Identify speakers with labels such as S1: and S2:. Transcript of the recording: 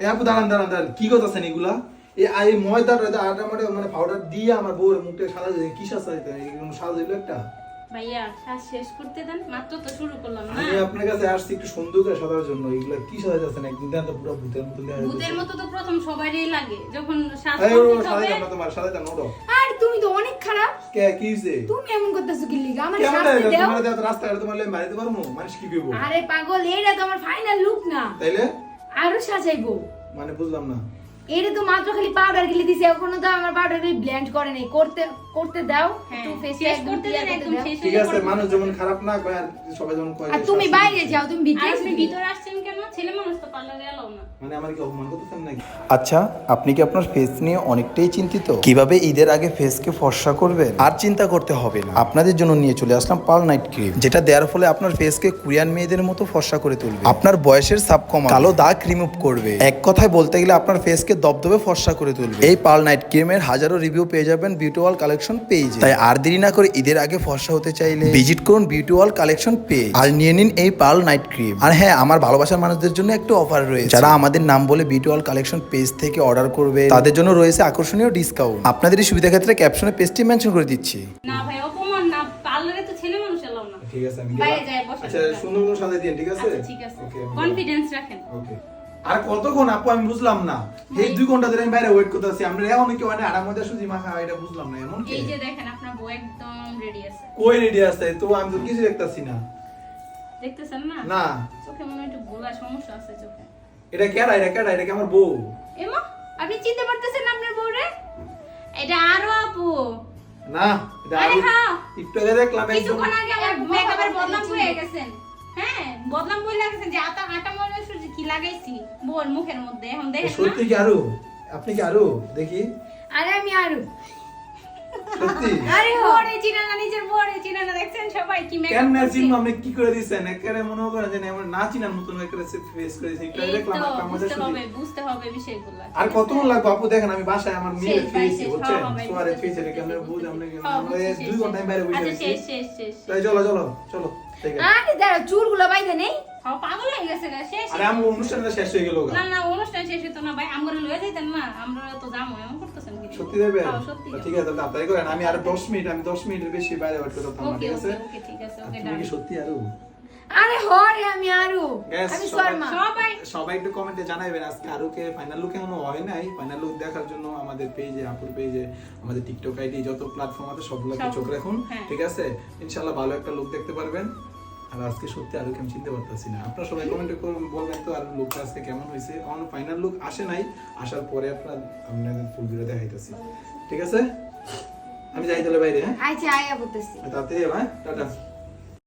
S1: এই আপু দাঁড়ান কি কথা আছেন এগুলা? এই ময়দাটা আটা ময়দা মানে পাউডার দিয়ে আমার বউর মুখটা সাদা দিয়ে কি সাজাইতে এগুলো সাজাইলো একটা?
S2: ভাইয়া শ্বাস শেষ করতে দেন, মাত্র তো শুরু করলাম না।
S1: আমি আপনার কাছে আসছি একটু সুন্দর করে সাজার জন্য। এগুলা কি সাজাইতেছেন? একদিন দেন তো পুরো ভূতের মতো দেখা যাচ্ছে।
S2: ভূতের মতো তো প্রথম সবারই লাগে যখন শ্বাস
S1: এই
S2: কমপ্লিট হবে।
S1: সাজাইতাম না তোমার সাজাইতাম না ওটো।
S3: আর তুমি তো অনেক খারাপ।
S1: কে কি হইছে?
S3: তুমি এমন করতেছো কি লিগা? আমার
S1: কেমন
S3: শাস্তি দাও।
S1: তোমার দাও রাস্তায় তোমার লয়ে মারিতে পারমু? মানুষ কি কইবো?
S3: আরে পাগল, এইটা তো আমার ফাইনাল লুক না।
S1: তাইলে
S3: আরো সাজাইবো।
S1: মানে বুঝলাম না।
S3: এটা তো মাত্র খালি পাউডার গিলে দিছি, এখনো তো আমার পাউডার গিলে ব্লেন্ড করে নাই। করতে দাও একটু ফেসে
S2: শেষ করতে দেন, একদম শেষ
S1: ঠিক আছে, মানুষ যেমন খারাপ না কয় আর সবাই যেমন কয়।
S3: আর তুমি বাইরে যাও, তুমি ভিতরে
S2: আপনি ভিতরে আসছেন কেন? ছেলে মানুষ তো পার্লারে এলাও না।
S1: মানে আমার কি অপমান করতেছেন নাকি?
S4: আচ্ছা, আপনি কি আপনার ফেস নিয়ে অনেকটাই চিন্তিত? কিভাবে ঈদের আগে ফেসকে ফর্সা করবেন? আর চিন্তা করতে হবে না, আপনাদের জন্য নিয়ে চলে আসলাম পার্ল নাইট ক্রিম, যেটা দেওয়ার ফলে আপনার ফেসকে কোরিয়ান মেয়েদের মতো ফর্সা করে তুলবে। আপনার বয়সের ছাপ কমাবে, কালো দাগ রিমুভ করবে, এক কথায় বলতে গেলে আপনার ফেসকে দবদবে ফর্সা করে তুলবে। এই পার্ল নাইট ক্রিমের হাজারো রিভিউ পেয়ে যাবেন বিউটি ওয়াল কালেকশন পেজে। তাই আর দেরি না করে ঈদের আগে ফর্সা হতে চাইলে ভিজিট করুন বিউটি ওয়াল কালেকশন পেজ আর নিয়ে নিন এই পার্ল নাইট ক্রিম। আর হ্যাঁ, আমার ভালোবাসার মানুষদের জন্য একটু অফার রয়েছে। যারা আমাদের নাম বলে বিউটি ওয়াল কালেকশন পেজ থেকে অর্ডার করবে তাদের জন্য রয়েছে আকর্ষণীয় ডিসকাউন্ট। আপনাদের এই সুবিধা ক্ষেত্রে ক্যাপশনে পেজটি মেনশন করে দিচ্ছি।
S2: না ভাই, অপমান না, পার্লারে তো ছেলে মানুষ এলাও না।
S1: ঠিক আছে, আমি
S2: বাইরে
S1: গেলাম।
S2: যাই বসে।
S1: আচ্ছা সুন্দর করে সাজাই দিন, ঠিক আছে?
S2: আচ্ছা ঠিক আছে,
S1: ওকে,
S2: কনফিডেন্স রাখেন।
S1: ওকে। আর কতক্ষণ আপু আমি বুঝলাম না। এই 2 ঘন্টা ধরে আমি বাইরে ওয়েট করতেছি। আমরা এখন কি মানে আড়ার মধ্যে সুজি মাখা এটা বুঝলাম না। এমন কি?
S2: এই যে দেখেন আপনার বউ একদম রেডি আছে।
S1: কই রেডি আছে? তো আমি তো কিছু দেখতাছি না।
S2: দেখতেছেন না?
S1: না।
S2: চোখে মনে হয় একটু গোলা সমস্যা আছে চোখে।
S1: এটা কেডা? এটা কি আমার বউ?
S2: এমা, আপনি চিনতে পারতেছেন না আপনার বউরে? এটা আরো আপু।
S1: না, এটা
S2: আরে
S1: আমি
S2: হ্যাঁ,
S1: একটু আগে দেখলাম একদম।
S2: কিছুক্ষণ আগে আমার মেকআপের বদনাম হয়ে গেছেন। হ্যাঁ, বদনাম বলে গেছেন যে আটা মনে সুজি কি লাগাইছি বউর মুখের মধ্যে। এখন দেখেন না,
S1: সত্যি কি আরো? আপনি কি আরো? দেখি
S3: আরে আমি আরো
S1: সত্যি।
S2: আরে বউরে চিনা না, নিজের বউরে চিনা না, দেখছেন সবাই কি
S1: কেন
S2: মেকআপ
S1: না
S2: করছি।
S1: চিনবো? আপনি কি করে দিছেন? একেবারে মনে করেন যে আমরা না চিনার মতন করে ফেস করেছি। একটু আগে
S2: এই
S1: দেখলাম
S2: তো
S1: একটা মজা
S2: বুঝতে হবে বিষয়গুলো।
S1: আর কতক্ষণ লাগবে আপু? দেখেন আমি বাসায় আমার মেয়ে
S2: শেষ, ভাই,
S1: ফেসে
S2: শেষ,
S1: বুঝছেন?
S2: হ্যাঁ, ভাই,
S1: সোয়ারে
S2: বুঝতেছি,
S1: ফেসে কেমন বুঝ আমরা
S2: হ্যাঁ,
S1: আমরা
S2: বুঝতেছি,
S1: 2 ঘন্টা বাইরে বসে
S2: আচ্ছা
S1: আছি।
S2: শেষ।
S1: তাই চলো ঠিক আছে।
S3: আরে দাঁড়াও, চুলগুলো বাইতে নেই।
S2: হ্যাঁ, পাগল হয়ে গেছে না, শেষ।
S1: আরে আমার অনুষ্ঠানটা শেষ হয়ে গেল।
S2: না অনুষ্ঠান শেষ হতো না ভাই, আমরা লয়ে যাইতেন না, আমরা তো যাবো। এমন করতেছেন কি?
S1: সত্যি দেবে?
S2: হ্যাঁ, সত্যি।
S1: ঠিক আছে, তাড়াতাড়ি করেন। আমি আর 10 মিনিটের বেশি বাইরে ওয়েট করতে পারতাম না,
S2: ওকে
S1: ঠিক আছে?
S2: ওকে ঠিক আছে,
S1: আর
S2: ওকে
S1: তুমি কি
S2: ডান।
S1: সত্যি আরো?
S3: আরে হরে আমি আরো
S1: Guys,
S3: আমি
S1: সবাই-
S3: শর্মা।
S1: সবাই একটু কমেন্টে জানাবেন আজকে আরুকে ফাইনাল লুক এখনো হয় নাই। ফাইনাল লুক দেখার জন্য আমাদের পেজে, আপুর পেজে, আমাদের টিকটক আইডি, যত প্ল্যাটফর্ম আছে সবগুলোতে চোখ রাখুন,
S2: হ্যাঁ।
S1: ঠিক আছে? ইনশাআল্লাহ ভালো একটা লুক দেখতে পারবেন। আর আজকে সত্যি আরুকে আমি চিনতে পারতাছি না। আপনারা সবাই কমেন্টে বলবেন তো আর লুকটা আজকে কেমন হয়েছে। আমার ফাইনাল লুক আসে নাই, আসার পরে আপনাদের ফুল ভিডিও দেখাইতাছি, ঠিক আছে? আমি যাই তাহলে বাইরে, হ্যাঁ?
S3: আচ্ছা আয়া বলতেছি।
S1: তাড়াতাড়ি, হ্যাঁ? টাটা।